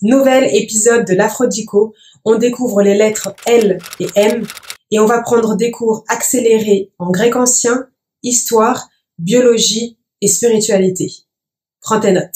Nouvel épisode de l'Afrodico, on découvre les lettres L et M et on va prendre des cours accélérés en grec ancien, histoire, biologie et spiritualité. Prends tes notes.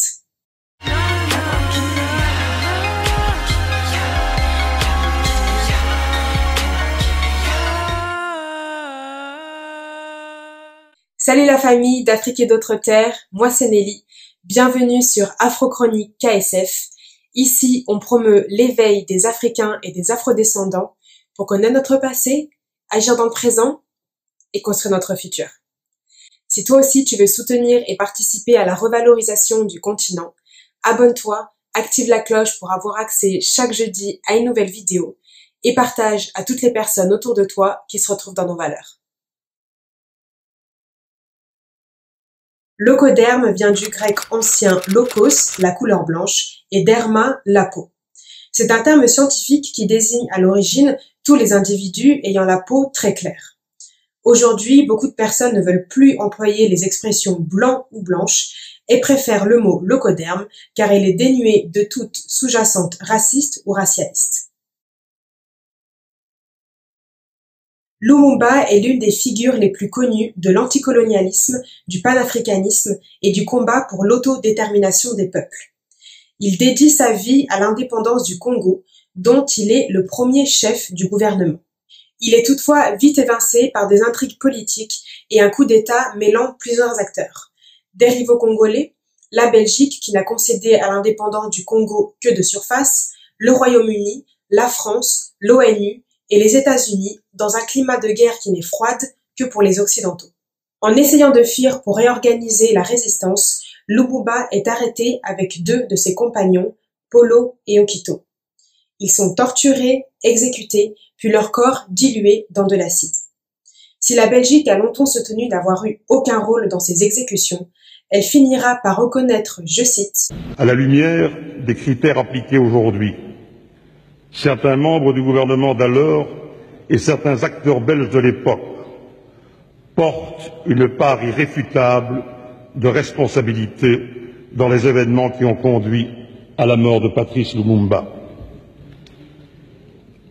Salut la famille d'Afrique et d'autres terres, moi c'est Nelly. Bienvenue sur Afrochronique KSF. Ici, on promeut l'éveil des Africains et des Afrodescendants pour connaître notre passé, agir dans le présent et construire notre futur. Si toi aussi tu veux soutenir et participer à la revalorisation du continent, abonne-toi, active la cloche pour avoir accès chaque jeudi à une nouvelle vidéo et partage à toutes les personnes autour de toi qui se retrouvent dans nos valeurs. Locoderme vient du grec ancien lokos, la couleur blanche, et derma, la peau. C'est un terme scientifique qui désigne à l'origine tous les individus ayant la peau très claire. Aujourd'hui, beaucoup de personnes ne veulent plus employer les expressions blanc ou blanche et préfèrent le mot locoderme car il est dénué de toute sous-jacente raciste ou racialiste. Lumumba est l'une des figures les plus connues de l'anticolonialisme, du panafricanisme et du combat pour l'autodétermination des peuples. Il dédie sa vie à l'indépendance du Congo, dont il est le premier chef du gouvernement. Il est toutefois vite évincé par des intrigues politiques et un coup d'État mêlant plusieurs acteurs. Des rivaux congolais, la Belgique qui n'a concédé à l'indépendance du Congo que de surface, le Royaume-Uni, la France, l'ONU et les États-Unis dans un climat de guerre qui n'est froide que pour les Occidentaux. En essayant de fuir pour réorganiser la résistance, Lumumba est arrêté avec deux de ses compagnons, Polo et Okito. Ils sont torturés, exécutés, puis leur corps dilué dans de l'acide. Si la Belgique a longtemps soutenu n'avoir eu aucun rôle dans ces exécutions, elle finira par reconnaître, je cite, « À la lumière des critères appliqués aujourd'hui, certains membres du gouvernement d'alors et certains acteurs belges de l'époque portent une part irréfutable de responsabilité dans les événements qui ont conduit à la mort de Patrice Lumumba.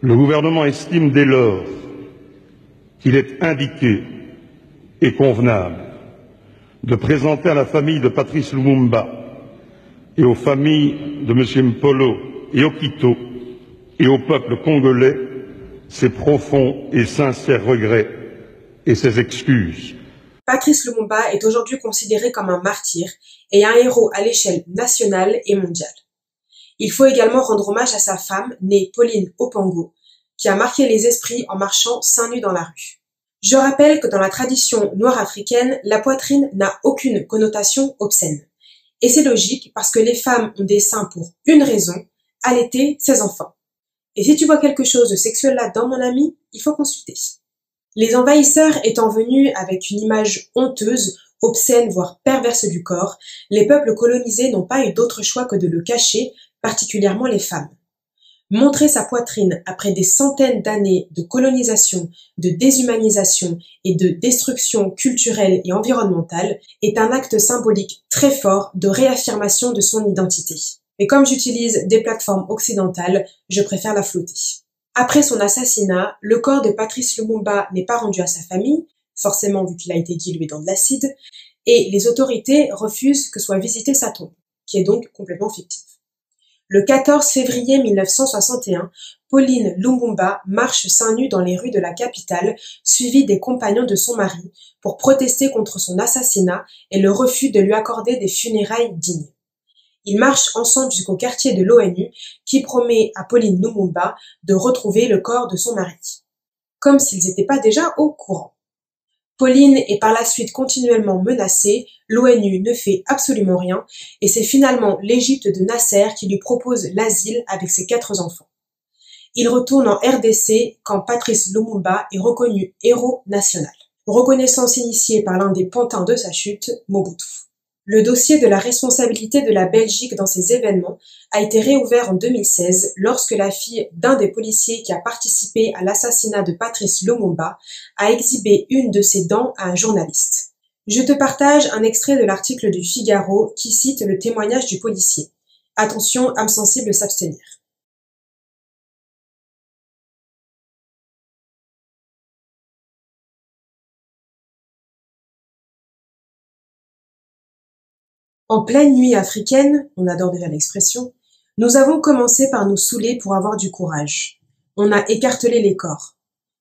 Le gouvernement estime dès lors qu'il est indiqué et convenable de présenter à la famille de Patrice Lumumba et aux familles de M. Mpolo et Okito et au peuple congolais ses profonds et sincères regrets et ses excuses. Patrice Lumumba est aujourd'hui considéré comme un martyr et un héros à l'échelle nationale et mondiale. Il faut également rendre hommage à sa femme, née Pauline Opango, qui a marqué les esprits en marchant seins nus dans la rue. Je rappelle que dans la tradition noire africaine, la poitrine n'a aucune connotation obscène. Et c'est logique parce que les femmes ont des seins pour une raison, allaiter ses enfants. Et si tu vois quelque chose de sexuel là-dedans, mon ami, il faut consulter. Les envahisseurs étant venus avec une image honteuse, obscène, voire perverse du corps, les peuples colonisés n'ont pas eu d'autre choix que de le cacher, particulièrement les femmes. Montrer sa poitrine après des centaines d'années de colonisation, de déshumanisation et de destruction culturelle et environnementale est un acte symbolique très fort de réaffirmation de son identité. Et comme j'utilise des plateformes occidentales, je préfère la flouter. Après son assassinat, le corps de Patrice Lumumba n'est pas rendu à sa famille, forcément vu qu'il a été dilué dans de l'acide, et les autorités refusent que soit visitée sa tombe, qui est donc complètement fictive. Le 14 février 1961, Pauline Lumumba marche seins nus dans les rues de la capitale, suivie des compagnons de son mari, pour protester contre son assassinat et le refus de lui accorder des funérailles dignes. Ils marchent ensemble jusqu'au quartier de l'ONU qui promet à Pauline Lumumba de retrouver le corps de son mari. Comme s'ils n'étaient pas déjà au courant. Pauline est par la suite continuellement menacée, l'ONU ne fait absolument rien et c'est finalement l'Égypte de Nasser qui lui propose l'asile avec ses 4 enfants. Il retourne en RDC quand Patrice Lumumba est reconnu héros national. Reconnaissance initiée par l'un des pantins de sa chute, Mobutu. Le dossier de la responsabilité de la Belgique dans ces événements a été réouvert en 2016 lorsque la fille d'un des policiers qui a participé à l'assassinat de Patrice Lumumba a exhibé une de ses dents à un journaliste. Je te partage un extrait de l'article du Figaro qui cite le témoignage du policier. Attention, âme sensible, s'abstenir. En pleine nuit africaine, on adore déjà l'expression, nous avons commencé par nous saouler pour avoir du courage. On a écartelé les corps.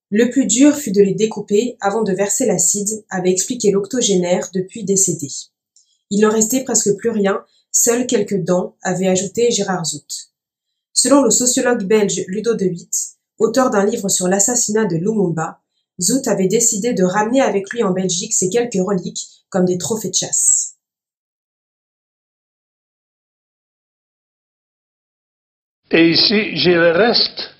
Le plus dur fut de les découper avant de verser l'acide, avait expliqué l'octogénaire depuis décédé. Il n'en restait presque plus rien, seules quelques dents, avait ajouté Gérard Zout. Selon le sociologue belge Ludo de Witt, auteur d'un livre sur l'assassinat de Lumumba, Zout avait décidé de ramener avec lui en Belgique ces quelques reliques comme des trophées de chasse. Et ici, j'ai le reste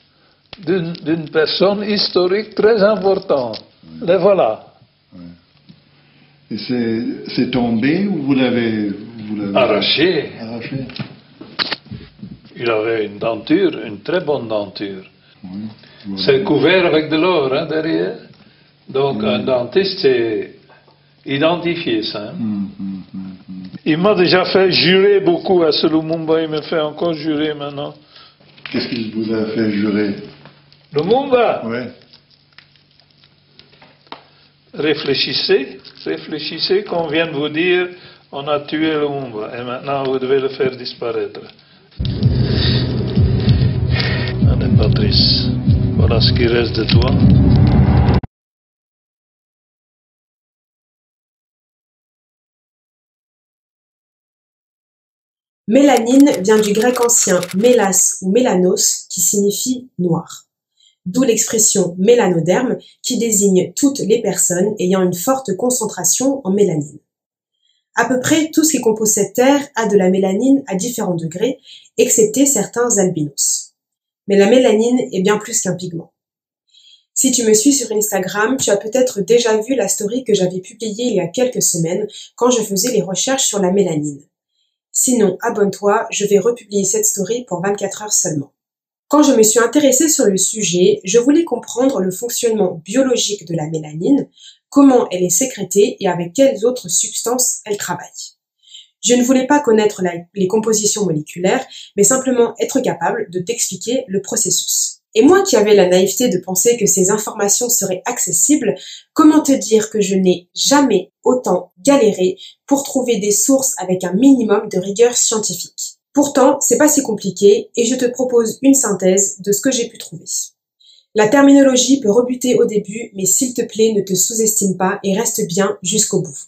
d'une personne historique très importante. Les voilà. Et c'est tombé ou vous l'avez arraché. Arraché. Il avait une denture, une très bonne denture. Oui, voilà. C'est couvert avec de l'or derrière. Donc un dentiste c'est identifié ça. Il m'a déjà fait jurer beaucoup à ce Lumumba, il me fait encore jurer maintenant. Qu'est-ce qu'il vous a fait jurer? Lumumba, Oui. réfléchissez qu'on vient de vous dire on a tué Lumumba et maintenant vous devez le faire disparaître. Allez Patrice, voilà ce qui reste de toi. Mélanine vient du grec ancien mélas ou mélanos qui signifie noir. D'où l'expression mélanoderme qui désigne toutes les personnes ayant une forte concentration en mélanine. À peu près tout ce qui compose cette terre a de la mélanine à différents degrés, excepté certains albinos. Mais la mélanine est bien plus qu'un pigment. Si tu me suis sur Instagram, tu as peut-être déjà vu la story que j'avais publiée il y a quelques semaines quand je faisais les recherches sur la mélanine. Sinon, abonne-toi, je vais republier cette story pour 24 heures seulement. Quand je me suis intéressée sur le sujet, je voulais comprendre le fonctionnement biologique de la mélanine, comment elle est sécrétée et avec quelles autres substances elle travaille. Je ne voulais pas connaître les compositions moléculaires, mais simplement être capable de t'expliquer le processus. Et moi qui avais la naïveté de penser que ces informations seraient accessibles, comment te dire que je n'ai jamais autant galéré pour trouver des sources avec un minimum de rigueur scientifique. Pourtant, c'est pas si compliqué et je te propose une synthèse de ce que j'ai pu trouver. La terminologie peut rebuter au début, mais s'il te plaît, ne te sous-estime pas et reste bien jusqu'au bout.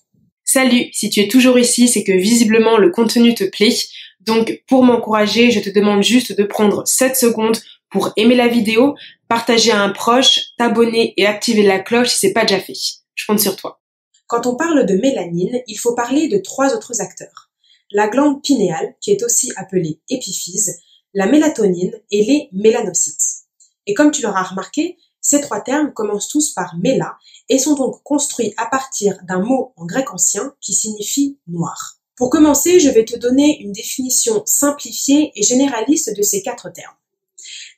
Salut, si tu es toujours ici, c'est que visiblement le contenu te plaît. Donc, pour m'encourager, je te demande juste de prendre 7 secondes pour aimer la vidéo, partager à un proche, t'abonner et activer la cloche si c'est pas déjà fait. Je compte sur toi. Quand on parle de mélanine, il faut parler de 3 autres acteurs. La glande pinéale, qui est aussi appelée épiphyse, la mélatonine et les mélanocytes. Et comme tu l'auras remarqué, ces 3 termes commencent tous par méla et sont donc construits à partir d'un mot en grec ancien qui signifie noir. Pour commencer, je vais te donner une définition simplifiée et généraliste de ces 4 termes.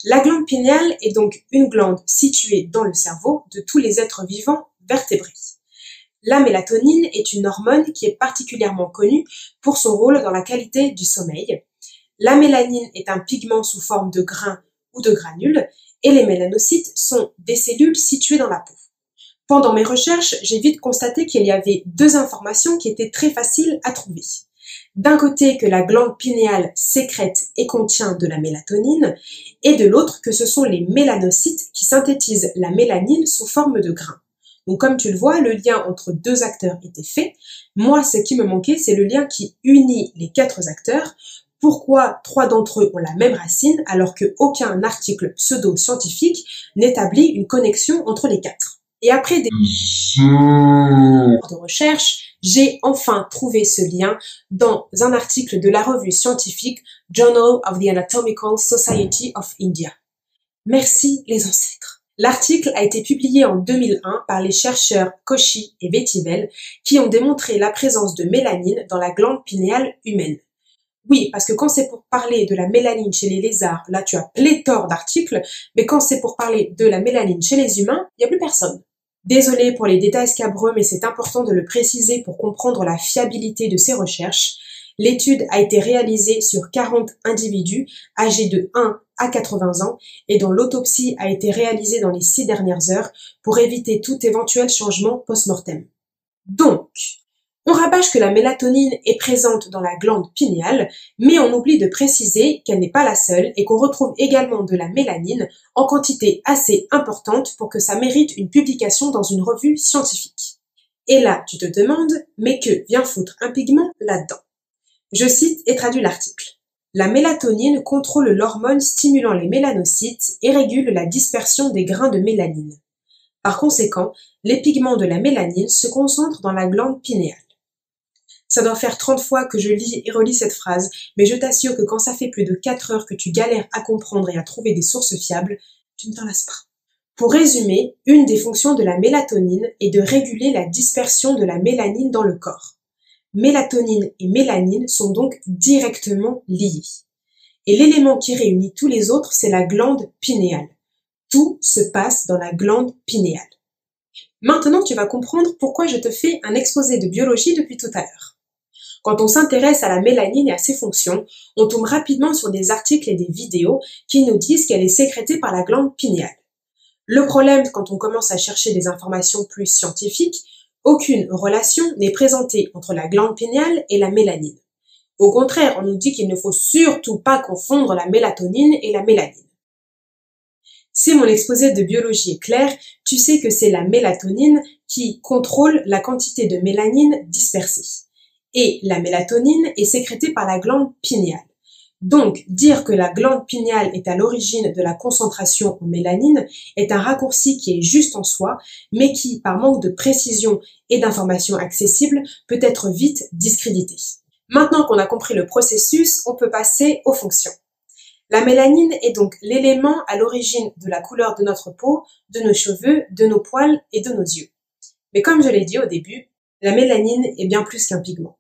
La glande pinéale est donc une glande située dans le cerveau de tous les êtres vivants vertébrés. La mélatonine est une hormone qui est particulièrement connue pour son rôle dans la qualité du sommeil. La mélanine est un pigment sous forme de grains ou de granules et les mélanocytes sont des cellules situées dans la peau. Pendant mes recherches, j'ai vite constaté qu'il y avait 2 informations qui étaient très faciles à trouver. D'un côté que la glande pinéale sécrète et contient de la mélatonine, et de l'autre que ce sont les mélanocytes qui synthétisent la mélanine sous forme de grains. Donc comme tu le vois, le lien entre 2 acteurs était fait. Moi, ce qui me manquait, c'est le lien qui unit les 4 acteurs. Pourquoi 3 d'entre eux ont la même racine alors qu'aucun article pseudo-scientifique n'établit une connexion entre les 4. Et après des heures de recherche, j'ai enfin trouvé ce lien dans un article de la revue scientifique Journal of the Anatomical Society of India. Merci les ancêtres. L'article a été publié en 2001 par les chercheurs Cauchy et Vetivel qui ont démontré la présence de mélanine dans la glande pinéale humaine. Oui, parce que quand c'est pour parler de la mélanine chez les lézards, là tu as pléthore d'articles, mais quand c'est pour parler de la mélanine chez les humains, il n'y a plus personne. Désolée pour les détails scabreux, mais c'est important de le préciser pour comprendre la fiabilité de ces recherches. L'étude a été réalisée sur 40 individus âgés de 1 à 80 ans et dont l'autopsie a été réalisée dans les 6 dernières heures pour éviter tout éventuel changement post-mortem. Donc, on rabâche que la mélatonine est présente dans la glande pinéale, mais on oublie de préciser qu'elle n'est pas la seule et qu'on retrouve également de la mélanine en quantité assez importante pour que ça mérite une publication dans une revue scientifique. Et là, tu te demandes, mais que vient foutre un pigment là-dedans? Je cite et traduis l'article. La mélatonine contrôle l'hormone stimulant les mélanocytes et régule la dispersion des grains de mélanine. Par conséquent, les pigments de la mélanine se concentrent dans la glande pinéale. Ça doit faire 30 fois que je lis et relis cette phrase, mais je t'assure que quand ça fait plus de 4 heures que tu galères à comprendre et à trouver des sources fiables, tu ne t'en lasses pas. Pour résumer, une des fonctions de la mélatonine est de réguler la dispersion de la mélanine dans le corps. Mélatonine et mélanine sont donc directement liés. Et l'élément qui réunit tous les autres, c'est la glande pinéale. Tout se passe dans la glande pinéale. Maintenant, tu vas comprendre pourquoi je te fais un exposé de biologie depuis tout à l'heure. Quand on s'intéresse à la mélanine et à ses fonctions, on tombe rapidement sur des articles et des vidéos qui nous disent qu'elle est sécrétée par la glande pinéale. Le problème, quand on commence à chercher des informations plus scientifiques, aucune relation n'est présentée entre la glande pinéale et la mélanine. Au contraire, on nous dit qu'il ne faut surtout pas confondre la mélatonine et la mélanine. Si mon exposé de biologie est clair, tu sais que c'est la mélatonine qui contrôle la quantité de mélanine dispersée. Et la mélatonine est sécrétée par la glande pinéale. Donc, dire que la glande pinéale est à l'origine de la concentration en mélanine est un raccourci qui est juste en soi, mais qui, par manque de précision et d'informations accessibles, peut être vite discrédité. Maintenant qu'on a compris le processus, on peut passer aux fonctions. La mélanine est donc l'élément à l'origine de la couleur de notre peau, de nos cheveux, de nos poils et de nos yeux. Mais comme je l'ai dit au début, la mélanine est bien plus qu'un pigment.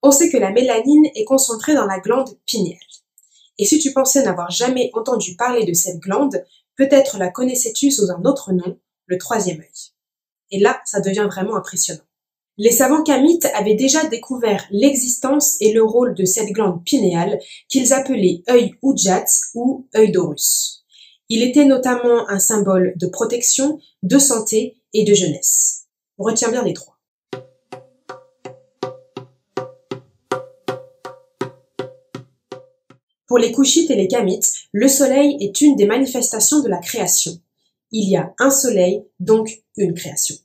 On sait que la mélanine est concentrée dans la glande pinéale. Et si tu pensais n'avoir jamais entendu parler de cette glande, peut-être la connaissais-tu sous un autre nom, le troisième œil. Et là, ça devient vraiment impressionnant. Les savants kamites avaient déjà découvert l'existence et le rôle de cette glande pinéale qu'ils appelaient œil Ujjat ou œil d'Horus. Il était notamment un symbole de protection, de santé et de jeunesse. On retient bien les trois. Pour les Couchites et les Kamites, le soleil est une des manifestations de la création. Il y a un soleil, donc une création.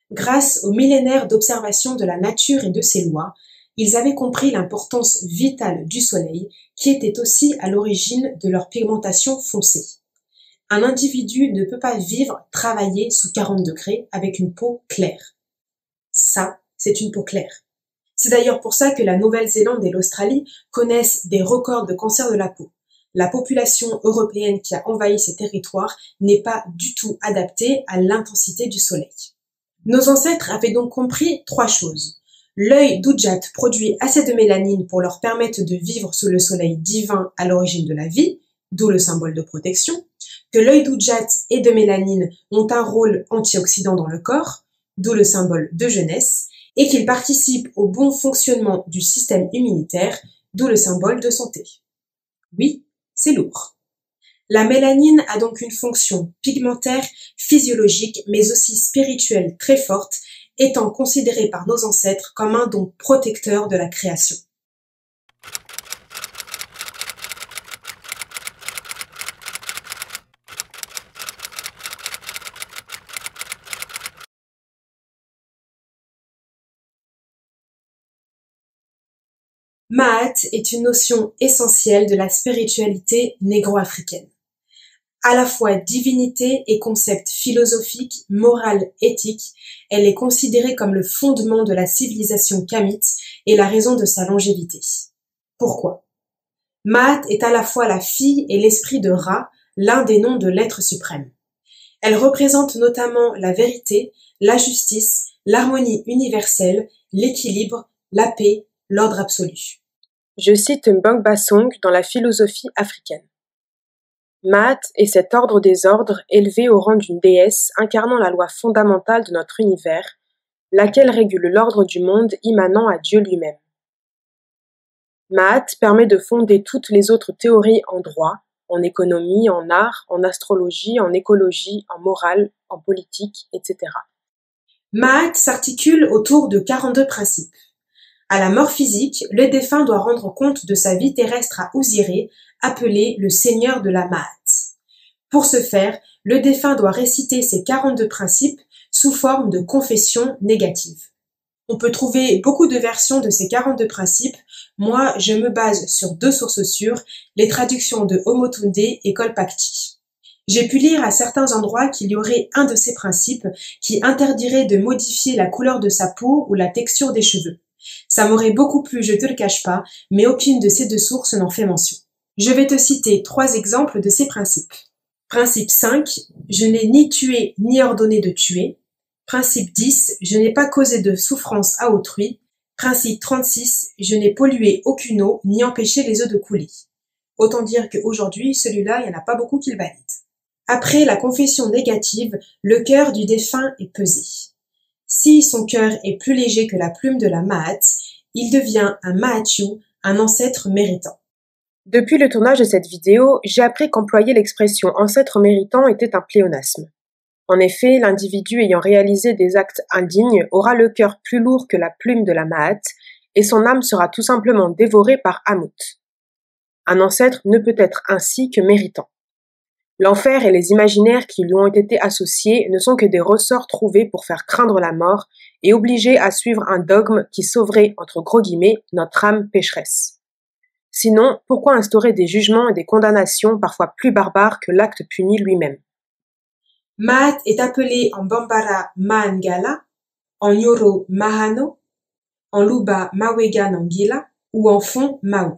Grâce aux millénaires d'observation de la nature et de ses lois, ils avaient compris l'importance vitale du soleil, qui était aussi à l'origine de leur pigmentation foncée. Un individu ne peut pas vivre, travailler sous 40 degrés avec une peau claire. Ça, c'est une peau claire. C'est d'ailleurs pour ça que la Nouvelle-Zélande et l'Australie connaissent des records de cancer de la peau. La population européenne qui a envahi ces territoires n'est pas du tout adaptée à l'intensité du soleil. Nos ancêtres avaient donc compris 3 choses. L'œil d'Ujjat produit assez de mélanine pour leur permettre de vivre sous le soleil divin à l'origine de la vie, d'où le symbole de protection, que l'œil d'Ujjat et de mélanine ont un rôle antioxydant dans le corps, d'où le symbole de jeunesse, et qu'ils participent au bon fonctionnement du système immunitaire, d'où le symbole de santé. Oui, c'est lourd. La mélanine a donc une fonction pigmentaire, physiologique, mais aussi spirituelle très forte, étant considérée par nos ancêtres comme un don protecteur de la création. Ma'at est une notion essentielle de la spiritualité négro-africaine. À la fois divinité et concept philosophique, moral, éthique, elle est considérée comme le fondement de la civilisation kamite et la raison de sa longévité. Pourquoi? Ma'at est à la fois la fille et l'esprit de Ra, l'un des noms de l'être suprême. Elle représente notamment la vérité, la justice, l'harmonie universelle, l'équilibre, la paix, l'ordre absolu. Je cite Mbangba Song dans la philosophie africaine. Ma'at est cet ordre des ordres élevé au rang d'une déesse incarnant la loi fondamentale de notre univers, laquelle régule l'ordre du monde immanent à Dieu lui-même. Mahat permet de fonder toutes les autres théories en droit, en économie, en art, en astrologie, en écologie, en morale, en politique, etc. Mahat s'articule autour de 42 principes. À la mort physique, le défunt doit rendre compte de sa vie terrestre à Osiré, appelé le Seigneur de la Mahat. Pour ce faire, le défunt doit réciter ces 42 principes sous forme de confession négative. On peut trouver beaucoup de versions de ces 42 principes. Moi, je me base sur 2 sources sûres, les traductions de Omotunde et Kolpakti. J'ai pu lire à certains endroits qu'il y aurait un de ces principes qui interdirait de modifier la couleur de sa peau ou la texture des cheveux. Ça m'aurait beaucoup plu, je te le cache pas, mais aucune de ces 2 sources n'en fait mention. Je vais te citer 3 exemples de ces principes. Principe 5, je n'ai ni tué ni ordonné de tuer. Principe 10, je n'ai pas causé de souffrance à autrui. Principe 36, je n'ai pollué aucune eau ni empêché les eaux de couler. Autant dire qu'aujourd'hui, celui-là, il n'y en a pas beaucoup qui le valident. Après la confession négative, le cœur du défunt est pesé. Si son cœur est plus léger que la plume de la Mahat, il devient un Mahatyu, un ancêtre méritant. Depuis le tournage de cette vidéo, j'ai appris qu'employer l'expression ancêtre méritant était un pléonasme. En effet, l'individu ayant réalisé des actes indignes aura le cœur plus lourd que la plume de la Mahat et son âme sera tout simplement dévorée par Ammut. Un ancêtre ne peut être ainsi que méritant. L'enfer et les imaginaires qui lui ont été associés ne sont que des ressorts trouvés pour faire craindre la mort et obliger à suivre un dogme qui sauverait, entre gros guillemets, notre âme pécheresse. Sinon, pourquoi instaurer des jugements et des condamnations parfois plus barbares que l'acte puni lui-même? Mahat est appelé en Bambara Mahangala, en Nyoro Mahano, en Luba Mawega Nangila ou en Fon Maou.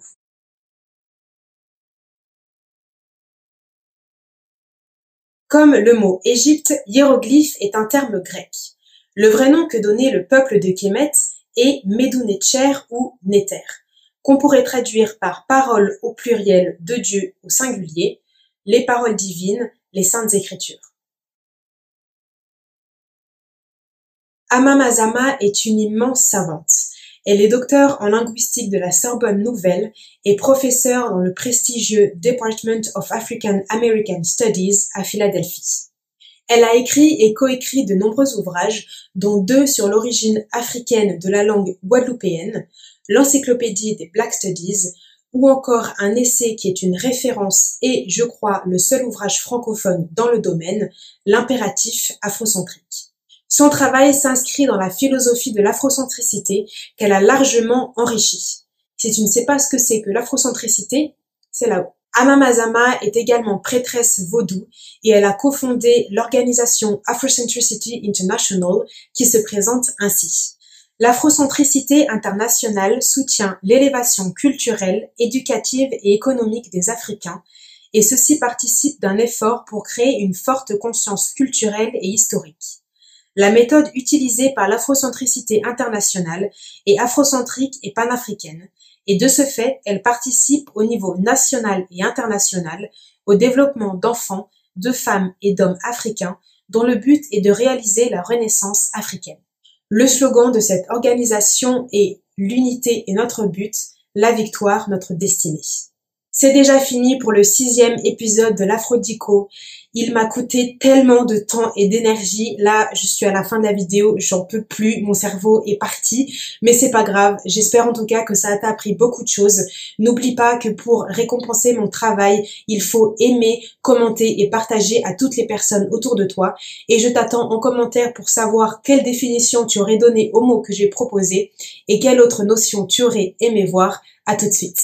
Comme le mot Égypte, hiéroglyphe est un terme grec. Le vrai nom que donnait le peuple de Kémet est Medunetcher ou Néter, qu'on pourrait traduire par paroles au pluriel de Dieu au singulier, les paroles divines, les saintes écritures. Amamazama est une immense savante. Elle est docteure en linguistique de la Sorbonne Nouvelle et professeure dans le prestigieux Department of African American Studies à Philadelphie. Elle a écrit et coécrit de nombreux ouvrages, dont 2 sur l'origine africaine de la langue guadeloupéenne, l'encyclopédie des Black Studies, ou encore un essai qui est une référence et, je crois, le seul ouvrage francophone dans le domaine, l'impératif afrocentrique. Son travail s'inscrit dans la philosophie de l'afrocentricité qu'elle a largement enrichie. Si tu ne sais pas ce que c'est que l'afrocentricité, c'est là-haut. Amamazama est également prêtresse vaudou et elle a cofondé l'organisation Afrocentricity International qui se présente ainsi. L'afrocentricité internationale soutient l'élévation culturelle, éducative et économique des Africains et ceci participe d'un effort pour créer une forte conscience culturelle et historique. La méthode utilisée par l'afrocentricité internationale est afrocentrique et panafricaine, et de ce fait, elle participe au niveau national et international au développement d'enfants, de femmes et d'hommes africains dont le but est de réaliser la renaissance africaine. Le slogan de cette organisation est « L'unité est notre but, la victoire notre destinée ». C'est déjà fini pour le 6e épisode de l'Afrodico. Il m'a coûté tellement de temps et d'énergie. Là, je suis à la fin de la vidéo, j'en peux plus, mon cerveau est parti. Mais c'est pas grave, j'espère en tout cas que ça t'a appris beaucoup de choses. N'oublie pas que pour récompenser mon travail, il faut aimer, commenter et partager à toutes les personnes autour de toi. Et je t'attends en commentaire pour savoir quelle définition tu aurais donnée au mot que j'ai proposé et quelle autre notion tu aurais aimé voir. À tout de suite.